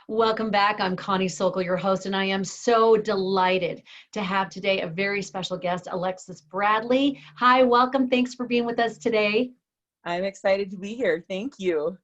Welcome back. I'm Connie Sokol, your host, and I am so delighted to have today a very special guest, Alexis Bradley. Hi, welcome. Thanks for being with us today. I'm excited to be here. Thank you.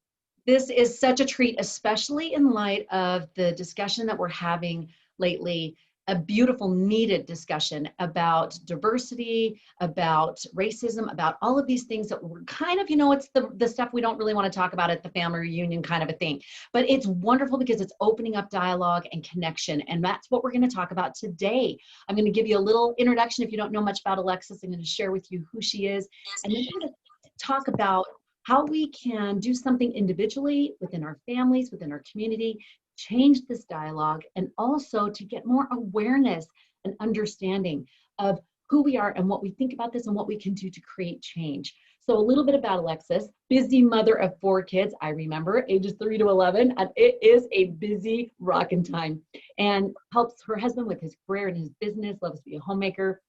This is such a treat, especially in light of the discussion that we're having lately, a beautiful, needed discussion about diversity, about racism, about all of these things that we're kind of, it's the stuff we don't really want to talk about at the family reunion kind of a thing. But it's wonderful because it's opening up dialogue and connection. And that's what we're going to talk about today. I'm going to give you a little introduction. If you don't know much about Alexis, I'm going to share with you who she is. And then we're going to talk about how we can do something individually within our families, within our community, change this dialogue, and also to get more awareness and understanding of who we are and what we think about this and what we can do to create change. So a little bit about Alexis, busy mother of 4 kids. I remember ages 3 to 11, and it is a busy rockin' time, and helps her husband with his career and his business, loves to be a homemaker.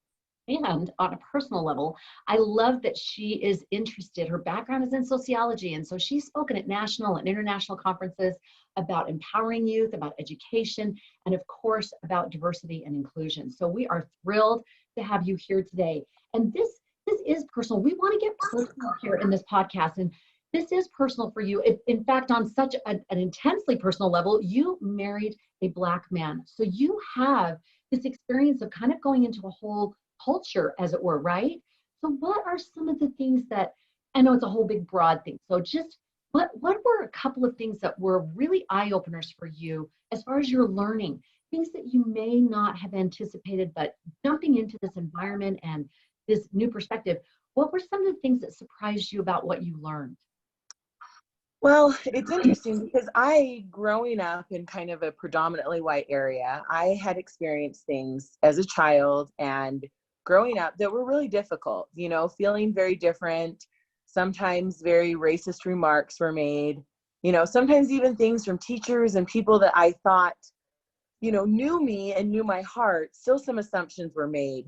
And on a personal level, I love that she is interested. Her background is in sociology. And so she's spoken at national and international conferences about empowering youth, about education, and of course, about diversity and inclusion. So we are thrilled to have you here today. And this is personal. We want to get personal here in this podcast. And this is personal for you. In fact, on such an intensely personal level, you married a Black man. So you have this experience of kind of going into a whole culture, as it were, right? So what are some of the things that, I know it's a whole big broad thing, so just what were a couple of things that were really eye-openers for you as far as your learning, things that you may not have anticipated, but jumping into this environment and this new perspective, what were some of the things that surprised you about what you learned? Well, it's interesting because growing up in kind of a predominantly white area, I had experienced things as a child and growing up that were really difficult, feeling very different. Sometimes very racist remarks were made, sometimes even things from teachers and people that I thought, knew me and knew my heart. Still some assumptions were made.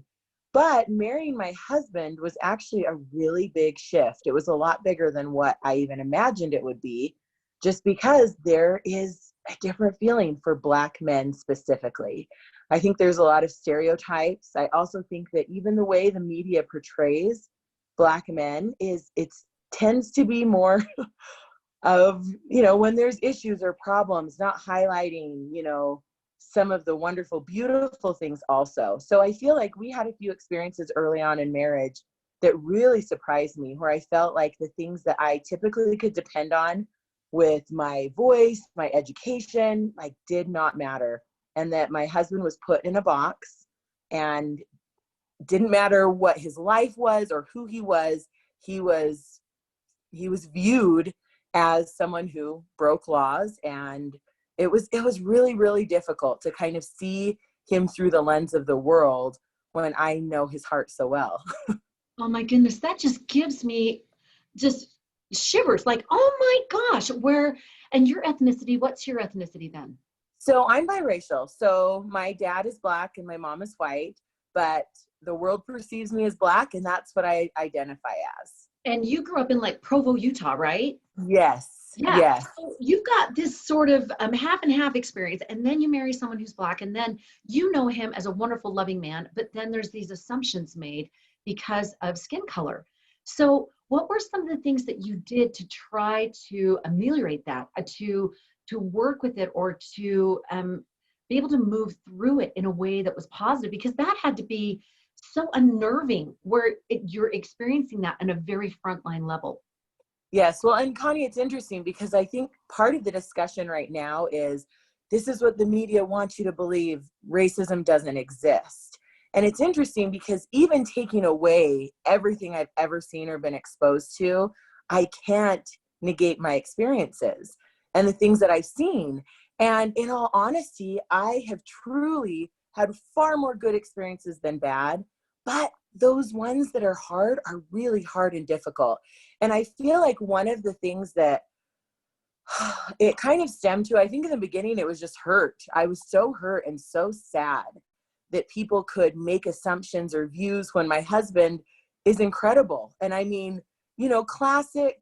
But marrying my husband was actually a really big shift. It was a lot bigger than what I even imagined it would be, just because there is a different feeling for Black men specifically. I think there's a lot of stereotypes. I also think that even the way the media portrays Black men tends to be more of, when there's issues or problems, not highlighting, some of the wonderful, beautiful things also. So I feel like we had a few experiences early on in marriage that really surprised me, where I felt like the things that I typically could depend on with my voice, my education, did not matter. And that my husband was put in a box and didn't matter what his life was or who he was viewed as someone who broke laws. And it was really, really difficult to kind of see him through the lens of the world when I know his heart so well. Oh my goodness, that just gives me just shivers. Like, oh my gosh, and your ethnicity, what's your ethnicity then? So I'm biracial. So my dad is Black and my mom is white, but the world perceives me as Black, and that's what I identify as. And you grew up in Provo, Utah, right? Yes. Yeah. Yes. So you've got this sort of half and half experience, and then you marry someone who's Black, and then you know him as a wonderful, loving man, but then there's these assumptions made because of skin color. So what were some of the things that you did to try to ameliorate that, to work with it, or to be able to move through it in a way that was positive? Because that had to be so unnerving, where you're experiencing that on a very frontline level. Yes. Well, and Connie, it's interesting because I think part of the discussion right now is this is what the media wants you to believe: racism doesn't exist. And it's interesting because even taking away everything I've ever seen or been exposed to, I can't negate my experiences and the things that I've seen. And in all honesty, I have truly had far more good experiences than bad, but those ones that are hard are really hard and difficult. And I feel like one of the things that it kind of stemmed to, I think in the beginning, it was just hurt. I was so hurt and so sad that people could make assumptions or views when my husband is incredible. And I mean, classic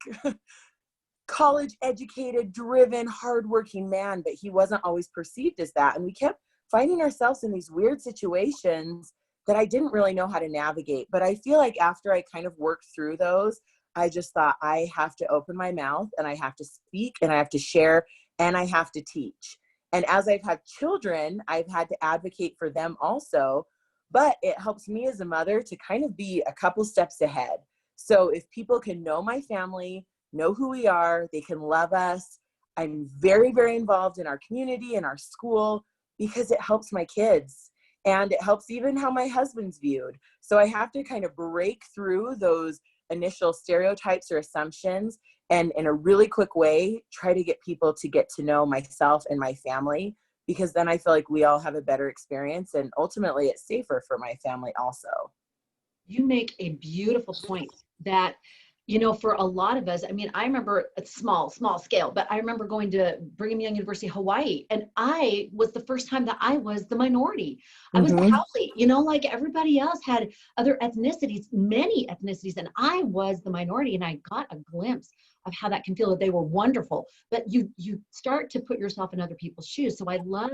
college educated, driven, hardworking man, but he wasn't always perceived as that. And we kept finding ourselves in these weird situations that I didn't really know how to navigate. But I feel like after I kind of worked through those, I just thought I have to open my mouth and I have to speak and I have to share and I have to teach. And as I've had children, I've had to advocate for them also, but it helps me as a mother to kind of be a couple steps ahead. So if people can know my family, know who we are, they can love us. I'm very, very involved in our community and our school because it helps my kids and it helps even how my husband's viewed. So I have to kind of break through those initial stereotypes or assumptions and in a really quick way, try to get people to get to know myself and my family, because then I feel like we all have a better experience and ultimately it's safer for my family also. You make a beautiful point that, you know, for a lot of us, I mean, I remember a small scale, but I remember going to Brigham Young University, Hawaii, and I was the first time that I was the minority. I was the Mm-hmm. haole, you know, like everybody else had other ethnicities, many ethnicities, and I was the minority, and I got a glimpse of how that can feel. That they were wonderful, but you start to put yourself in other people's shoes. So I love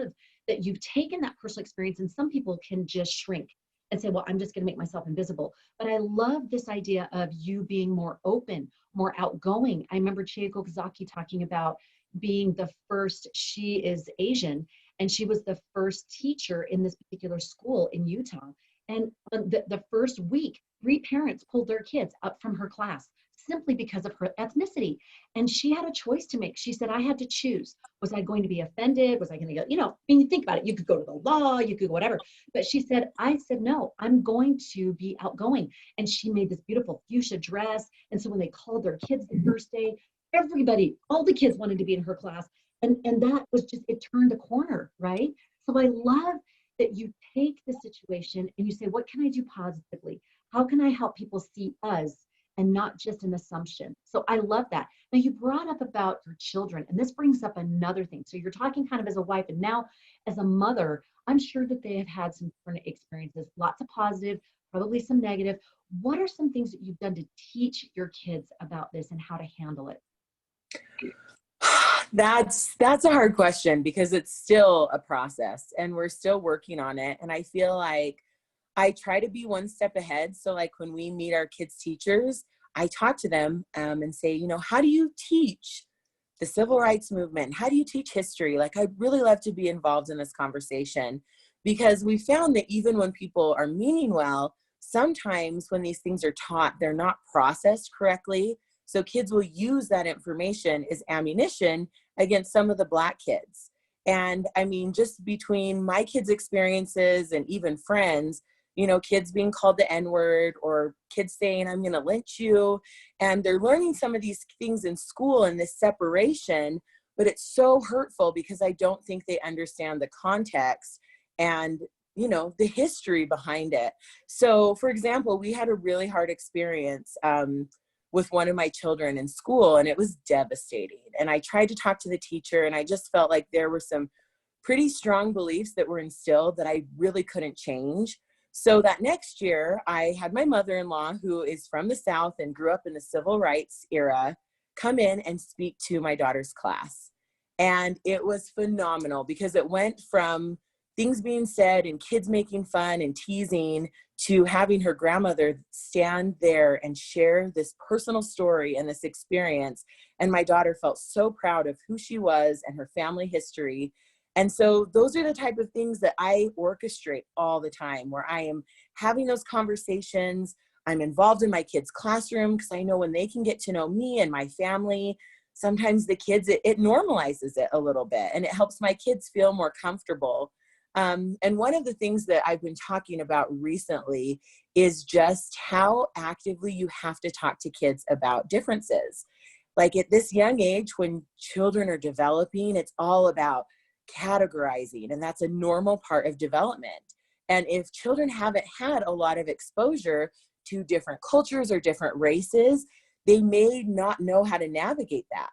that you've taken that personal experience, and some people can just shrink and say, well, I'm just going to make myself invisible. But I love this idea of you being more open, more outgoing. I remember Chieko Kazaki talking about being the first, she is Asian, and she was the first teacher in this particular school in Utah. And the first week, 3 parents pulled their kids up from her class simply because of her ethnicity. And she had a choice to make. She said, I had to choose. Was I going to be offended? Was I going to go, you know, I mean, you think about it, you could go to the law, you could go whatever. But she said, I said, no, I'm going to be outgoing. And she made this beautiful fuchsia dress. And so when they called their kids the first day, everybody, all the kids wanted to be in her class. And that was just, it turned a corner, right? So I love that you take the situation and you say, what can I do positively? How can I help people see us and not just an assumption? So I love that. Now you brought up about your children, and this brings up another thing. So you're talking kind of as a wife, and now as a mother, I'm sure that they have had some different experiences, lots of positive, probably some negative. What are some things that you've done to teach your kids about this and how to handle it? That's a hard question because it's still a process and we're still working on it. And I feel like I try to be one step ahead. So like when we meet our kids' teachers, I talk to them and say, you know, how do you teach the civil rights movement? How do you teach history? Like, I'd really love to be involved in this conversation because we found that even when people are meaning well, sometimes when these things are taught, they're not processed correctly. So kids will use that information as ammunition against some of the Black kids. And I mean, just between my kids' experiences and even friends, you know, kids being called the N-word or kids saying, I'm going to lynch you. And they're learning some of these things in school and this separation, but it's so hurtful because I don't think they understand the context and, you know, the history behind it. So for example, we had a really hard experience with one of my children in school, and it was devastating. And I tried to talk to the teacher, and I just felt like there were some pretty strong beliefs that were instilled that I really couldn't change. So that next year, I had my mother-in-law, who is from the South and grew up in the civil rights era, come in and speak to my daughter's class. And it was phenomenal because it went from things being said and kids making fun and teasing to having her grandmother stand there and share this personal story and this experience. And my daughter felt so proud of who she was and her family history. And so those are the type of things that I orchestrate all the time, where I am having those conversations. I'm involved in my kids' classroom because I know when they can get to know me and my family, sometimes the kids, it normalizes it a little bit and it helps my kids feel more comfortable. And one of the things that I've been talking about recently is just how actively you have to talk to kids about differences. Like at this young age, when children are developing, it's all about categorizing, and that's a normal part of development. And if children haven't had a lot of exposure to different cultures or different races, they may not know how to navigate that.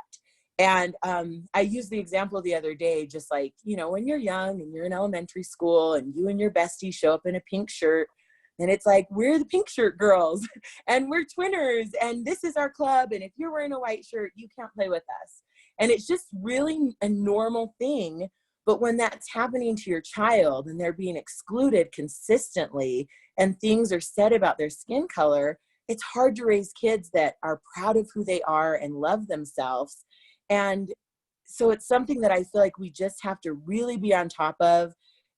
And I used the example the other day, just like, you know, when you're young and you're in elementary school and you and your bestie show up in a pink shirt, And it's like, we're the pink shirt girls and we're twinners and this is our club. And if you're wearing a white shirt, you can't play with us. And it's just really a normal thing. But when that's happening to your child and they're being excluded consistently and things are said about their skin color, it's hard to raise kids that are proud of who they are and love themselves. And so it's something that I feel like we just have to really be on top of.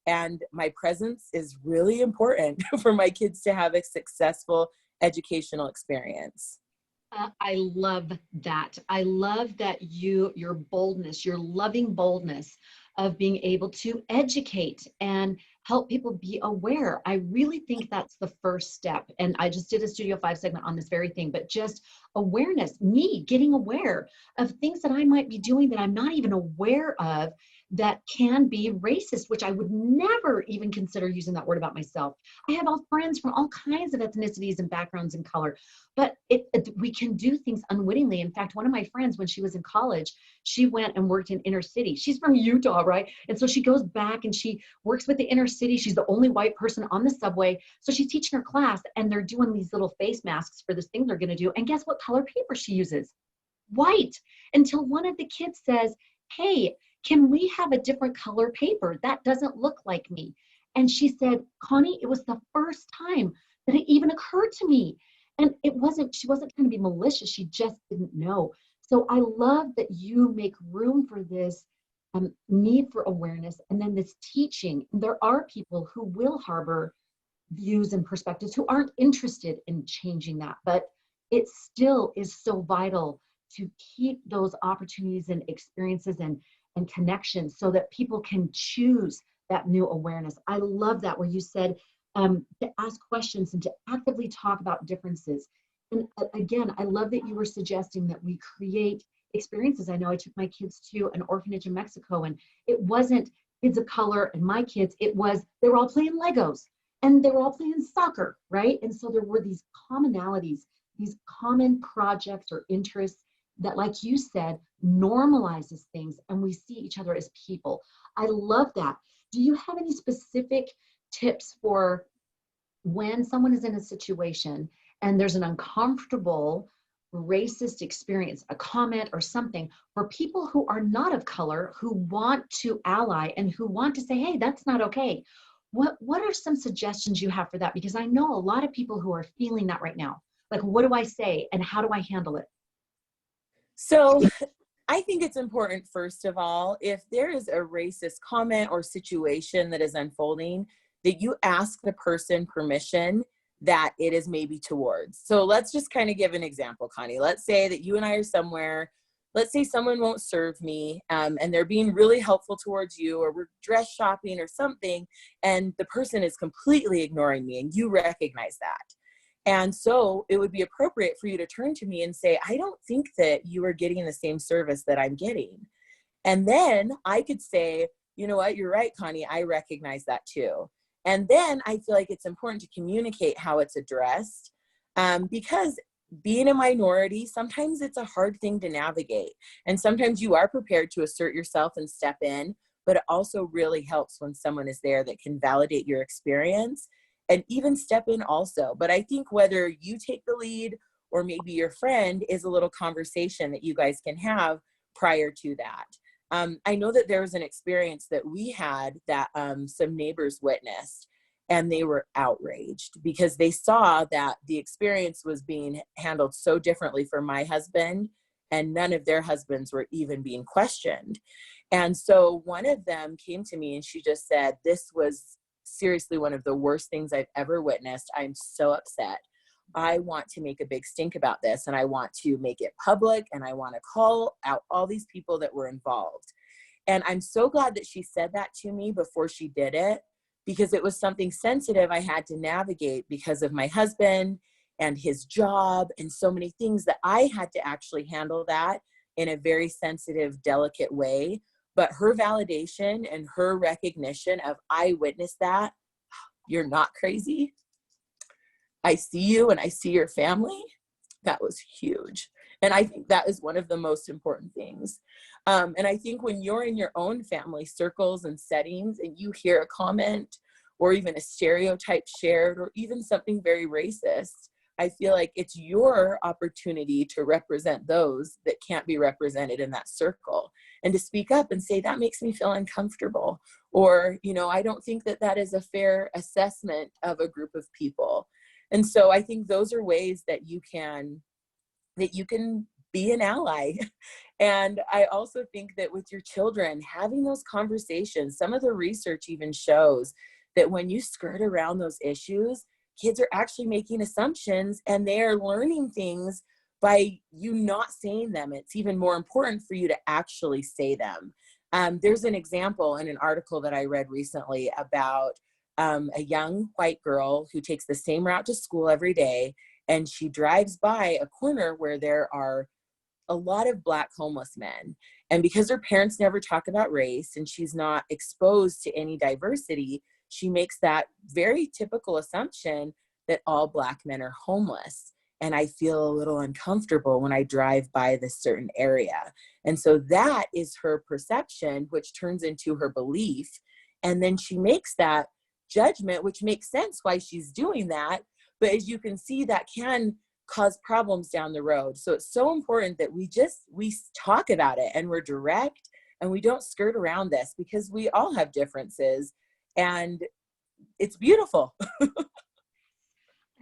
And my presence is really important for my kids to have a successful educational experience. I love that. I love that your boldness, your loving boldness of being able to educate and help people be aware. I really think that's the first step. And I just did a Studio 5 segment on this very thing, but just awareness, me getting aware of things that I might be doing that I'm not even aware of that can be racist, which I would never even consider using that word about myself. I have all friends from all kinds of ethnicities and backgrounds and color, but we can do things unwittingly. In fact, one of my friends, when she was in college, she went and worked in inner city. She's from Utah, right? And so she goes back and she works with the inner city. She's the only white person on the subway. So she's teaching her class and they're doing these little face masks for this thing they're going to do. And guess what color paper she uses? White. Until one of the kids says, hey, can we have a different color paper? That doesn't look like me. And she said, Connie, it was the first time that it even occurred to me. And she wasn't trying to be malicious. She just didn't know. So I love that you make room for this need for awareness and then this teaching. There are people who will harbor views and perspectives who aren't interested in changing that, but it still is so vital to keep those opportunities and experiences and connections so that people can choose that new awareness. I love that where you said to ask questions and to actively talk about differences. And again, I love that you were suggesting that we create experiences. I know I took my kids to an orphanage in Mexico and it wasn't kids of color and my kids, they were all playing Legos and they were all playing soccer, right? And so there were these commonalities, these common projects or interests that, like you said, normalizes things and we see each other as people. I love that. Do you have any specific tips for when someone is in a situation and there's an uncomfortable racist experience, a comment or something, for people who are not of color, who want to ally and who want to say, hey, that's not okay? What are some suggestions you have for that? Because I know a lot of people who are feeling that right now. Like, what do I say and how do I handle it? So I think it's important, first of all, if there is a racist comment or situation that is unfolding, that you ask the person permission that it is maybe towards. So let's just kind of give an example, Connie. Let's say that you and I are somewhere. Let's say someone won't serve me and they're being really helpful towards you, or we're dress shopping or something, and the person is completely ignoring me and you recognize that. And so it would be appropriate for you to turn to me and say, I don't think that you are getting the same service that I'm getting. And then I could say, you know what, you're right, Connie, I recognize that too. And then I feel like it's important to communicate how it's addressed because being a minority, sometimes it's a hard thing to navigate. And sometimes you are prepared to assert yourself and step in, but it also really helps when someone is there that can validate your experience and even step in also. But I think whether you take the lead or maybe your friend is a little conversation that you guys can have prior to that. I know that there was an experience that we had that some neighbors witnessed, and they were outraged because they saw that the experience was being handled so differently for my husband, and none of their husbands were even being questioned. And so one of them came to me and she just said, this was seriously one of the worst things I've ever witnessed. I'm so upset. I want to make a big stink about this, and I want to make it public, and I want to call out all these people that were involved. And I'm so glad that she said that to me before she did it, because it was something sensitive I had to navigate because of my husband and his job and so many things that I had to actually handle that in a very sensitive, delicate way. But her validation and her recognition of, I witnessed that, you're not crazy, I see you and I see your family, that was huge. And I think that is one of the most important things. And I think when you're in your own family circles and settings and you hear a comment or even a stereotype shared, or even something very racist, I feel like it's your opportunity to represent those that can't be represented in that circle, and to speak up and say, that makes me feel uncomfortable. Or, I don't think that that is a fair assessment of a group of people. And so I think those are ways that you can be an ally. And I also think that with your children, having those conversations, some of the research even shows that when you skirt around those issues, kids are actually making assumptions and they are learning things by you not saying them. It's even more important for you to actually say them. There's an example in an article that I read recently about a young white girl who takes the same route to school every day, and she drives by a corner where there are a lot of Black homeless men. And because her parents never talk about race and she's not exposed to any diversity, she makes that very typical assumption that all Black men are homeless. And I feel a little uncomfortable when I drive by this certain area. And so that is her perception, which turns into her belief. And then she makes that judgment, which makes sense why she's doing that. But as you can see, that can cause problems down the road. So it's so important that we talk about it, and we're direct, and we don't skirt around this, because we all have differences and it's beautiful.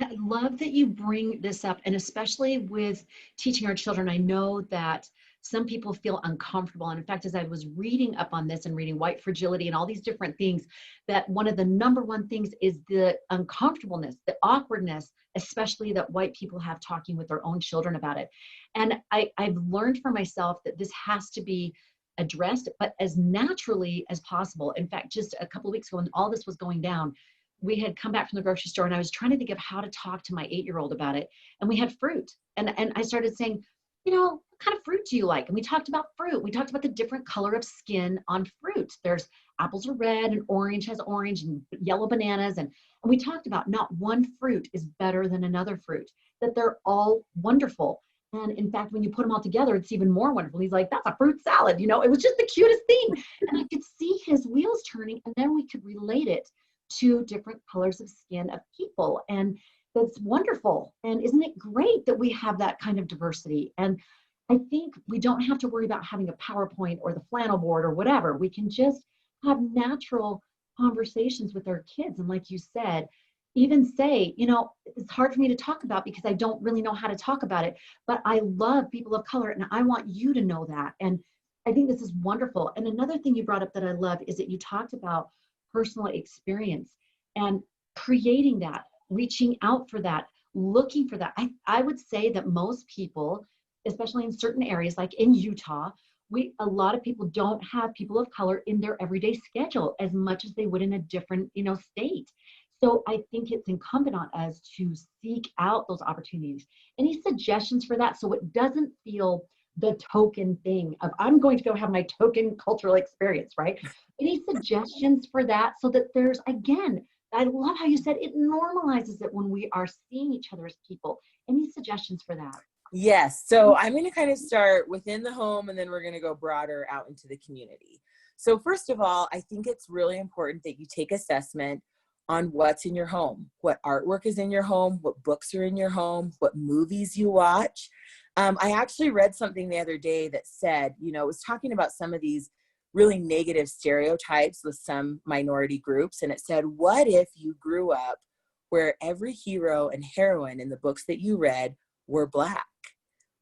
I love that you bring this up, and especially with teaching our children. I know that some people feel uncomfortable. And in fact, as I was reading up on this and reading white fragility and all these different things, that one of the number one things is the uncomfortableness, the awkwardness, especially that white people have talking with their own children about it. And I've learned for myself that this has to be addressed, but as naturally as possible. In fact, just a couple of weeks ago, when all this was going down, we had come back from the grocery store and I was trying to think of how to talk to my 8-year-old about it. And we had fruit. And I started saying, what kind of fruit do you like? And we talked about fruit. We talked about the different color of skin on fruit. There's apples are red, and orange has orange, and yellow bananas. And we talked about not one fruit is better than another fruit, that they're all wonderful. And in fact, when you put them all together, it's even more wonderful. He's like, that's a fruit salad. It was just the cutest thing. And I could see his wheels turning, and then we could relate it to different colors of skin of people. And that's wonderful. And isn't it great that we have that kind of diversity? And I think we don't have to worry about having a PowerPoint or the flannel board or whatever. We can just have natural conversations with our kids. And like you said, even say, it's hard for me to talk about because I don't really know how to talk about it, but I love people of color and I want you to know that. And I think this is wonderful. And another thing you brought up that I love is that you talked about personal experience and creating that, reaching out for that, looking for that. I would say that most people, especially in certain areas, like in Utah, a lot of people don't have people of color in their everyday schedule as much as they would in a different, state. So I think it's incumbent on us to seek out those opportunities. Any suggestions for that, so it doesn't feel the token thing of I'm going to go have my token cultural experience, right? Any suggestions for that, so that there's, again, I love how you said it normalizes it when we are seeing each other as people. Any suggestions for that? Yes. So I'm going to kind of start within the home, and then we're going to go broader out into the community. So first of all, I think it's really important that you take assessment on what's in your home, what artwork is in your home, what books are in your home, what movies you watch. I actually read something the other day that said, it was talking about some of these really negative stereotypes with some minority groups. And it said, what if you grew up where every hero and heroine in the books that you read were Black?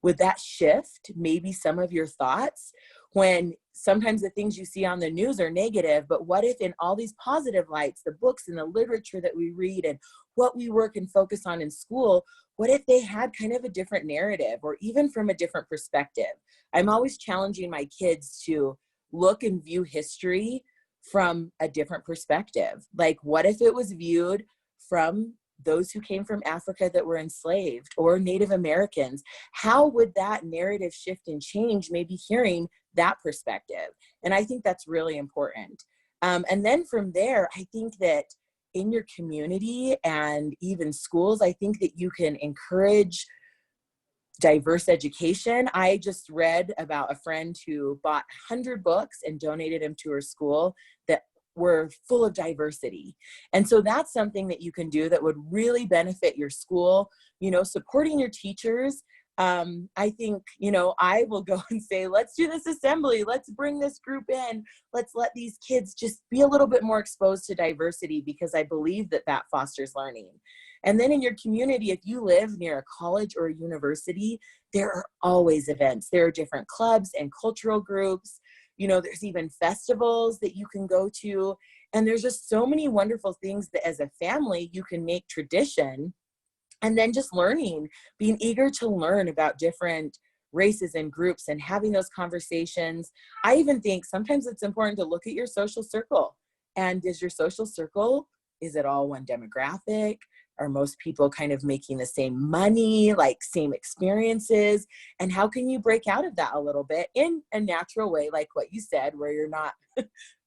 Would that shift maybe some of your thoughts, when sometimes the things you see on the news are negative? But what if in all these positive lights, the books and the literature that we read and what we work and focus on in school, what if they had kind of a different narrative, or even from a different perspective? I'm always challenging my kids to look and view history from a different perspective. Like, what if it was viewed from those who came from Africa that were enslaved, or Native Americans? How would that narrative shift and change, maybe hearing that perspective? And I think that's really important. And then from there, I think that in your community and even schools, I think that you can encourage diverse education. I just read about a friend who bought 100 books and donated them to her school that were full of diversity. And so that's something that you can do that would really benefit your school, supporting your teachers. I think, I will go and say, let's do this assembly. Let's bring this group in. Let's let these kids just be a little bit more exposed to diversity, because I believe that that fosters learning. And then in your community, if you live near a college or a university, there are always events. There are different clubs and cultural groups. There's even festivals that you can go to. And there's just so many wonderful things that as a family you can make tradition. And then just learning, being eager to learn about different races and groups and having those conversations. I even think sometimes it's important to look at your social circle. And is your social circle, is it all one demographic? Are most people kind of making the same money, like same experiences? And how can you break out of that a little bit in a natural way, like what you said, where you're not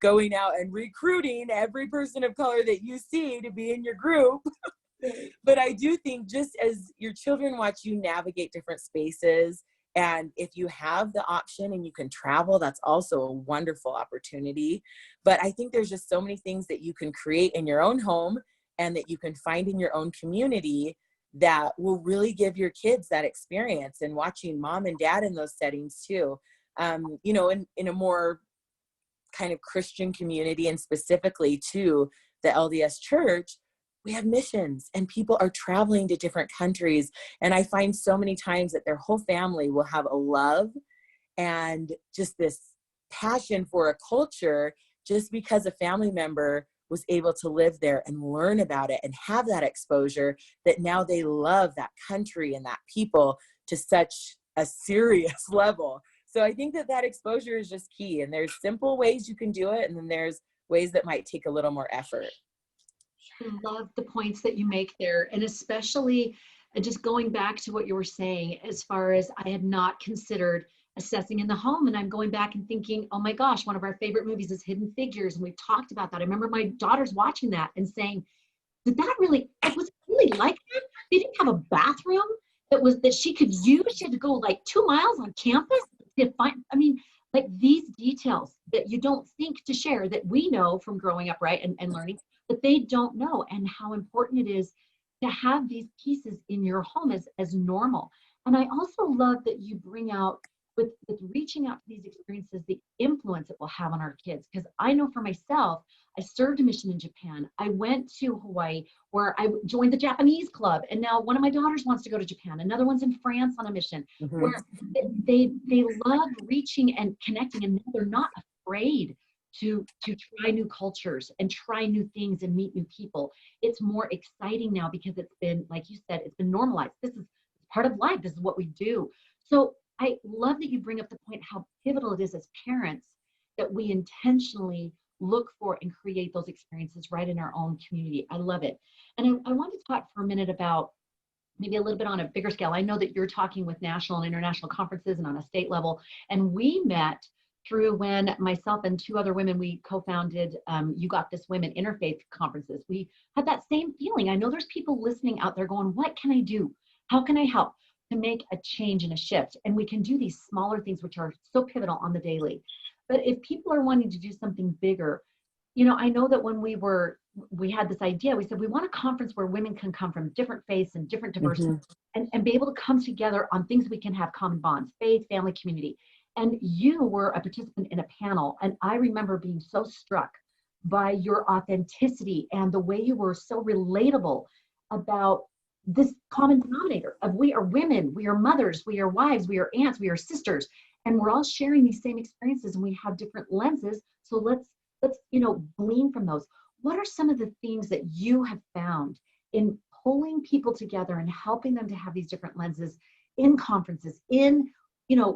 going out and recruiting every person of color that you see to be in your group? But I do think just as your children watch you navigate different spaces, and if you have the option and you can travel, that's also a wonderful opportunity. But I think there's just so many things that you can create in your own home and that you can find in your own community that will really give your kids that experience, and watching mom and dad in those settings too. In a more kind of Christian community, and specifically to the LDS Church, we have missions and people are traveling to different countries. And I find so many times that their whole family will have a love and just this passion for a culture just because a family member was able to live there and learn about it and have that exposure, that now they love that country and that people to such a serious level. So I think that exposure is just key. And there's simple ways you can do it, and then there's ways that might take a little more effort. I love the points that you make there. And especially just going back to what you were saying, as far as I had not considered assessing in the home. And I'm going back and thinking, oh my gosh, one of our favorite movies is Hidden Figures. And we've talked about that. I remember my daughters watching that and saying, did that really, was it really like that? They didn't have a bathroom that she could use. She had to go like 2 miles on campus to find, like these details that you don't think to share, that we know from growing up, right, and learning, but they don't know, and how important it is to have these pieces in your home as normal. And I also love that you bring out with reaching out to these experiences, the influence it will have on our kids. Because I know for myself, I served a mission in Japan. I went to Hawaii, where I joined the Japanese club. And now one of my daughters wants to go to Japan. Another one's in France on a mission, where they love reaching and connecting, and they're not afraid to try new cultures and try new things and meet new people. It's more exciting now because it's been, like you said, it's been normalized. This is part of life. This is what we do. So I love that you bring up the point how pivotal it is as parents that we intentionally look for and create those experiences right in our own community. I love it. And I want to talk for a minute about maybe a little bit on a bigger scale. I know that you're talking with national and international conferences and on a state level, and we met through when myself and 2 other women, we co-founded You Got This Women Interfaith Conferences. We had that same feeling. I know there's people listening out there going, what can I do? How can I help to make a change and a shift? And we can do these smaller things, which are so pivotal on the daily. But if people are wanting to do something bigger, I know that when we had this idea, we said, we want a conference where women can come from different faiths and different diversity, and be able to come together on things we can have common bonds, faith, family, community. And you were a participant in a panel. And I remember being so struck by your authenticity and the way you were so relatable about this common denominator of we are women, we are mothers, we are wives, we are aunts, we are sisters, and we're all sharing these same experiences, and we have different lenses. So let's glean from those. What are some of the things that you have found in pulling people together and helping them to have these different lenses in conferences, in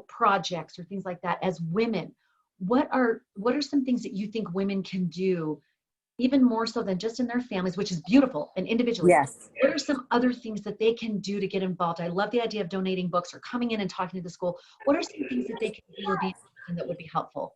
projects or things like that as women? What are some things that you think women can do, even more so than just in their families, which is beautiful and individually? Yes. What are some other things that they can do to get involved? I love the idea of donating books or coming in and talking to the school. What are some things that they can do or be that would be helpful?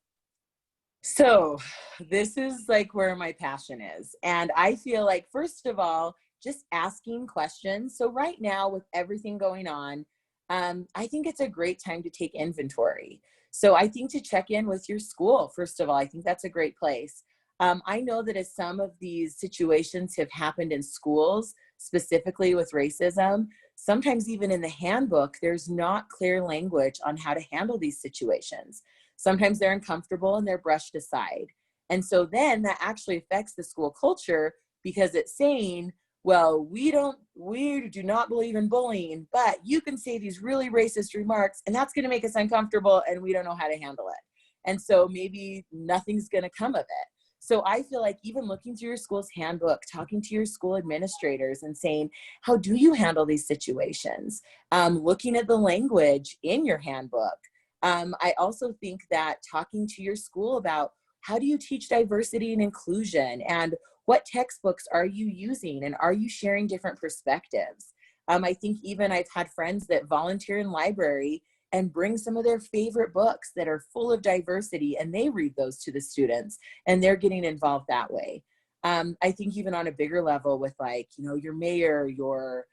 So this is like where my passion is. And I feel like, first of all, just asking questions. So right now, with everything going on, I think it's a great time to take inventory. So I think to check in with your school, first of all, I think that's a great place. I know that as some of these situations have happened in schools, specifically with racism, sometimes even in the handbook, there's not clear language on how to handle these situations. Sometimes they're uncomfortable and they're brushed aside. And so then that actually affects the school culture, because it's saying, well, we do not believe in bullying, but you can say these really racist remarks and that's going to make us uncomfortable and we don't know how to handle it. And so maybe nothing's going to come of it. So I feel like even looking through your school's handbook, talking to your school administrators and saying, how do you handle these situations? Looking at the language in your handbook. I also think that talking to your school about how do you teach diversity and inclusion, and what textbooks are you using, and are you sharing different perspectives? I think even I've had friends that volunteer in library and bring some of their favorite books that are full of diversity, and they read those to the students, and they're getting involved that way. I think even on a bigger level with, like, you know, your mayor, your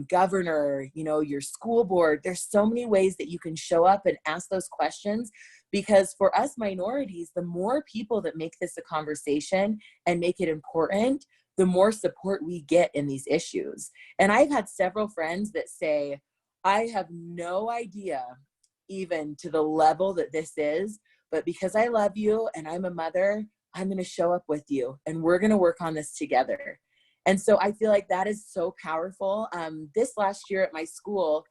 governor, you know, your school board, there's so many ways that you can show up and ask those questions, because for us minorities, the more people that make this a conversation and make it important, the more support we get in these issues. And I've had several friends that say, I have no idea even to the level that this is, but because I love you and I'm a mother, I'm going to show up with you and we're going to work on this together. And so I feel like that is so powerful. This last year at my school,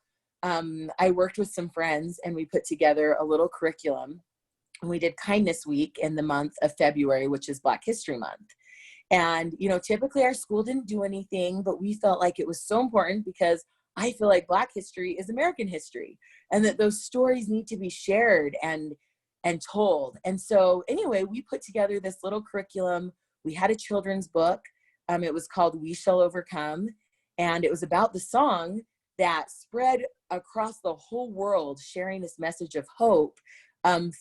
I worked with some friends and we put together a little curriculum. And we did Kindness Week in the month of February, which is Black History Month. And, you know, typically our school didn't do anything, but we felt like it was so important, because I feel like Black history is American history, and that those stories need to be shared and told. And so anyway, we put together this little curriculum. We had a children's book. It was called We Shall Overcome. And it was about the song that spread across the whole world, sharing this message of hope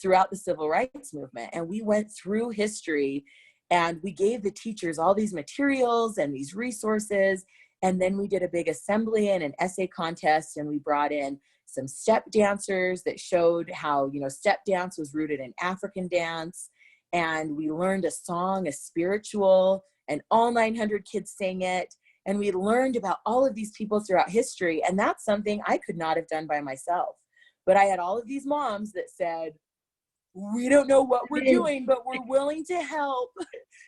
throughout the civil rights movement. And we went through history and we gave the teachers all these materials and these resources. And then we did a big assembly and an essay contest, and we brought in some step dancers that showed how, you know, step dance was rooted in African dance. And we learned a song, a spiritual, and all 900 kids sang it. And we learned about all of these people throughout history. And that's something I could not have done by myself. But I had all of these moms that said, we don't know what we're doing, but we're willing to help.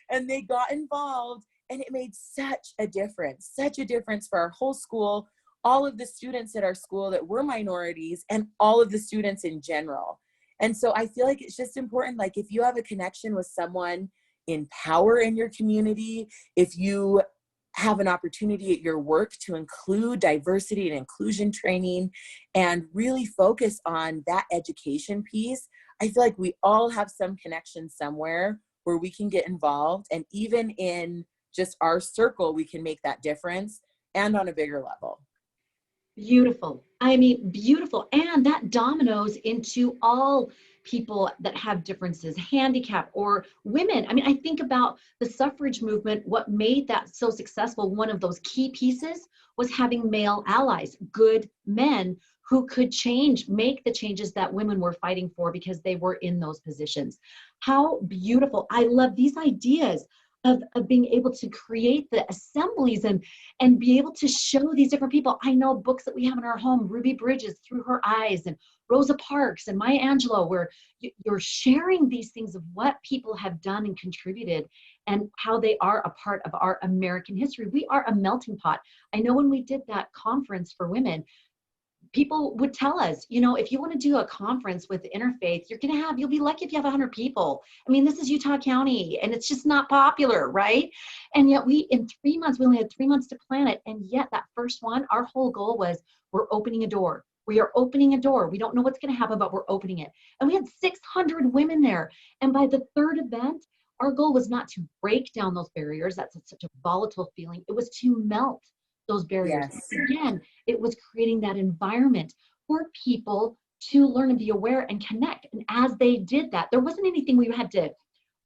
And they got involved. And it made such a difference for our whole school, all of the students at our school that were minorities, and all of the students in general. And so I feel like it's just important, like if you have a connection with someone in power in your community, if you have an opportunity at your work to include diversity and inclusion training and really focus on that education piece, I feel like we all have some connection somewhere where we can get involved. And even in just our circle, we can make that difference, and on a bigger level. Beautiful. I mean, beautiful. And that dominoes into all people that have differences, handicap or women. I mean, I think about the suffrage movement. What made that so successful, one of those key pieces, was having male allies, good men who could make the changes that women were fighting for because they were in those positions. How beautiful. I love these ideas of being able to create the assemblies and be able to show these different people. I know books that we have in our home, Ruby Bridges, Through Her Eyes, and Rosa Parks and Maya Angelou, where you're sharing these things of what people have done and contributed and how they are a part of our American history. We are a melting pot. I know when we did that conference for women, people would tell us, you know, if you want to do a conference with interfaith, you'll be lucky if you have 100 people. I mean, this is Utah County and it's just not popular, right? And yet in 3 months, we only had 3 months to plan it. And yet that first one, our whole goal was, we're opening a door. We are opening a door. We don't know what's going to happen, but we're opening it. And we had 600 women there. And by the third event, our goal was not to break down those barriers. That's such a volatile feeling. It was to melt those barriers. Yes. Again, it was creating that environment for people to learn and be aware and connect. And as they did that, there wasn't anything we had to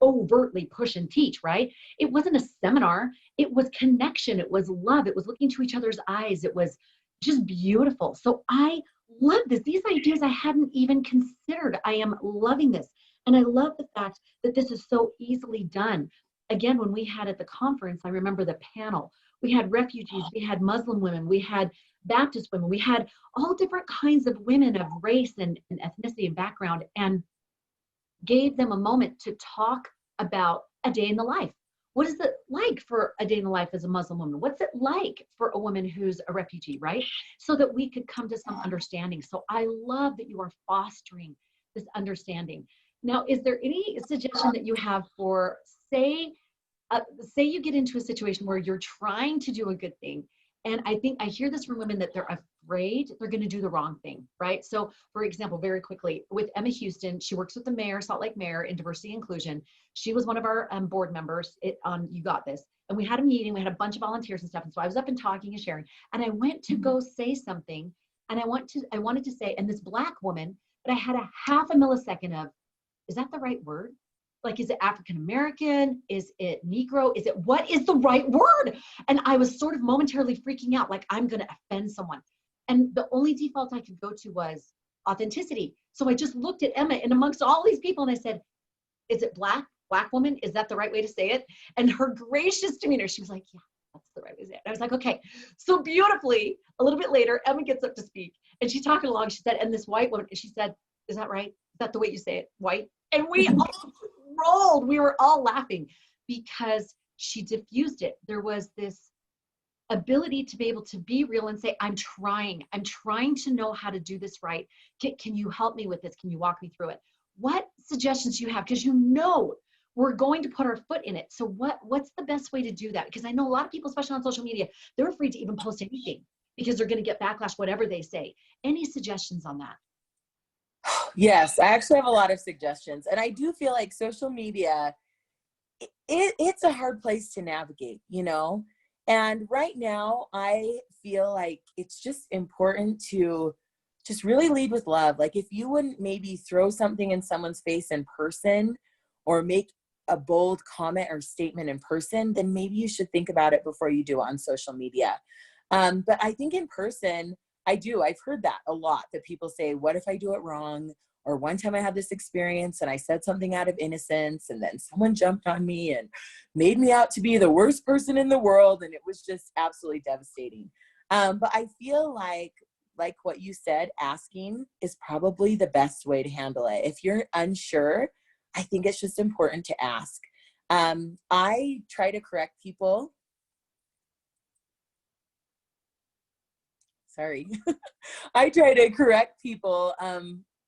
overtly push and teach, right? It wasn't a seminar. It was connection. It was love. It was looking to each other's eyes. It was just beautiful. So I love this. These ideas I hadn't even considered. I am loving this. And I love the fact that this is so easily done. Again, when we had at the conference, I remember the panel, we had refugees, we had Muslim women, we had Baptist women, we had all different kinds of women of race and ethnicity and background, and gave them a moment to talk about a day in the life. What is it like for a day in the life as a Muslim woman? What's it like for a woman who's a refugee, right? So that we could come to some understanding. So I love that you are fostering this understanding. Now, is there any suggestion that you have for, say you get into a situation where you're trying to do a good thing, and I think I hear this from women that they're afraid they're going to do the wrong thing, right? So, for example, very quickly, with Emma Houston, she works with the mayor, Salt Lake Mayor, in diversity and inclusion. She was one of our board members on You Got This. And we had a meeting, we had a bunch of volunteers and stuff. And so I was up and talking and sharing, and I went to go say something, and I wanted to say, and this Black woman, but I had a half a millisecond of, is that the right word? Like, is it African American? Is it Negro? What is the right word? And I was sort of momentarily freaking out, like I'm going to offend someone. And the only default I could go to was authenticity. So I just looked at Emma and amongst all these people, and I said, is it Black woman? Is that the right way to say it? And her gracious demeanor, she was like, yeah, that's the right way to say it. And I was like, okay. So beautifully, a little bit later, Emma gets up to speak, and she's talking along. She said, and this white woman, she said, is that right? Is that the way you say it? White? And we all rolled. We were all laughing because she diffused it. There was this ability to be able to be real and say, I'm trying to know how to do this right. Can you help me with this? Can you walk me through it? What suggestions do you have? Because you know we're going to put our foot in it. So what's the best way to do that? Because I know a lot of people, especially on social media, they're afraid to even post anything because they're going to get backlash, whatever they say. Any suggestions on that? Yes, I actually have a lot of suggestions. And I do feel like social media, it's a hard place to navigate, you know? And right now, I feel like it's just important to just really lead with love. Like, if you wouldn't maybe throw something in someone's face in person or make a bold comment or statement in person, then maybe you should think about it before you do it on social media. But I think in person, I've heard that a lot, that people say, what if I do it wrong? Or one time I had this experience and I said something out of innocence, and then someone jumped on me and made me out to be the worst person in the world. And it was just absolutely devastating. But I feel like what you said, asking is probably the best way to handle it. If you're unsure, I think it's just important to ask. I try to correct people. Sorry. I try to correct people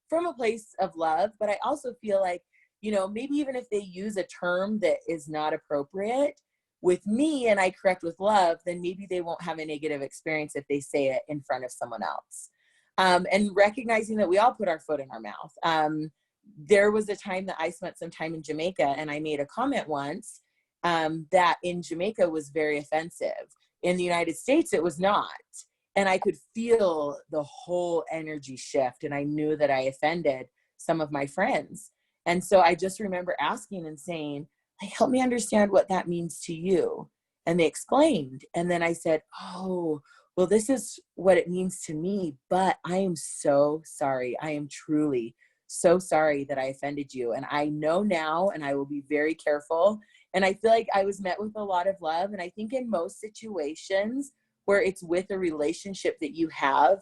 from a place of love, but I also feel like, you know, maybe even if they use a term that is not appropriate with me and I correct with love, then maybe they won't have a negative experience if they say it in front of someone else. And recognizing that we all put our foot in our mouth. There was a time that I spent some time in Jamaica, and I made a comment once that in Jamaica was very offensive. In the United States, it was not. And I could feel the whole energy shift, and I knew that I offended some of my friends. And so I just remember asking and saying, like, help me understand what that means to you. And they explained. And then I said, oh, well, this is what it means to me, but I am so sorry. I am truly so sorry that I offended you. And I know now, and I will be very careful. And I feel like I was met with a lot of love. And I think in most situations where it's with a relationship that you have,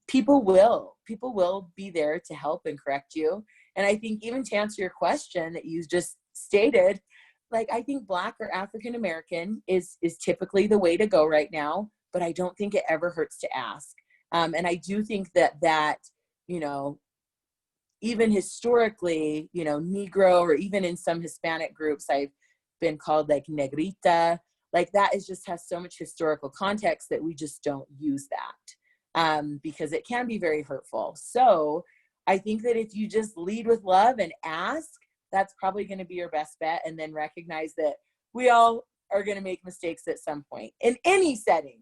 people will be there to help and correct you. And I think, even to answer your question that you just stated, like, I think Black or African American is typically the way to go right now, but I don't think it ever hurts to ask. And I do think that, you know, even historically, you know, Negro, or even in some Hispanic groups, I've been called like negrita. Like, that is just has so much historical context that we just don't use that because it can be very hurtful. So I think that if you just lead with love and ask, that's probably going to be your best bet. And then recognize that we all are going to make mistakes at some point in any setting.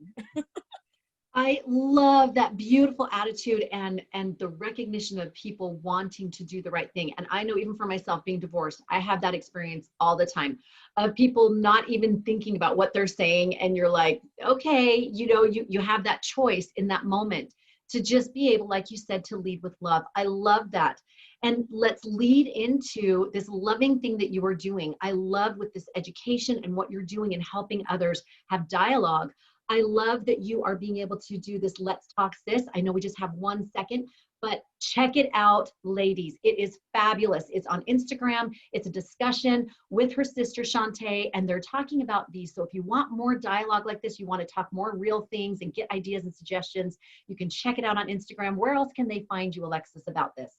I love that beautiful attitude and the recognition of people wanting to do the right thing. And I know, even for myself, being divorced, I have that experience all the time of people not even thinking about what they're saying. And you're like, okay, you know, you have that choice in that moment to just be able, like you said, to lead with love. I love that. And let's lead into this loving thing that you are doing. I love with this education and what you're doing and helping others have dialogue. I love that you are being able to do this Let's Talk Sis. I know we just have 1 second, but check it out, ladies. It is fabulous. It's on Instagram. It's a discussion with her sister Shantae, and they're talking about these. So if you want more dialogue like this, you want to talk more real things and get ideas and suggestions, you can check it out on Instagram. Where else can they find you, Alexis, about this?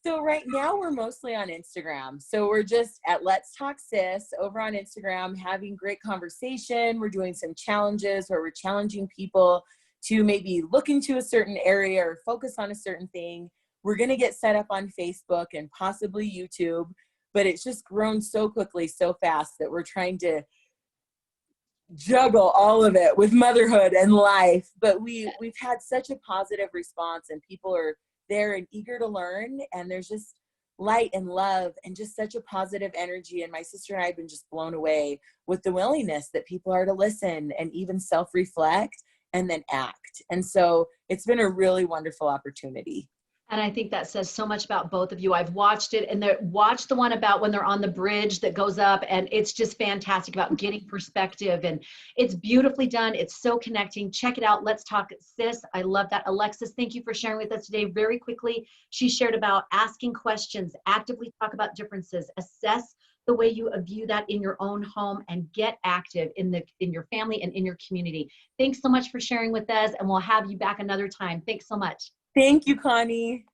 So right now we're mostly on Instagram. So we're just at Let's Talk Sis over on Instagram, having great conversation. We're doing some challenges where we're challenging people to maybe look into a certain area or focus on a certain thing. We're going to get set up on Facebook and possibly YouTube, but it's just grown so quickly, so fast that we're trying to juggle all of it with motherhood and life. But we've had such a positive response, and people are there and eager to learn, and there's just light and love and just such a positive energy. And my sister and I have been just blown away with the willingness that people are to listen and even self-reflect and then act. And so it's been a really wonderful opportunity. And I think that says so much about both of you. I've watched it, and watched the one about when they're on the bridge that goes up, and it's just fantastic about getting perspective, and it's beautifully done. It's so connecting. Check it out. Let's Talk Sis. I love that. Alexis, thank you for sharing with us today. Very quickly, she shared about asking questions, actively talk about differences, assess the way you view that in your own home, and get active in your family and in your community. Thanks so much for sharing with us, and we'll have you back another time. Thanks so much. Thank you, Connie.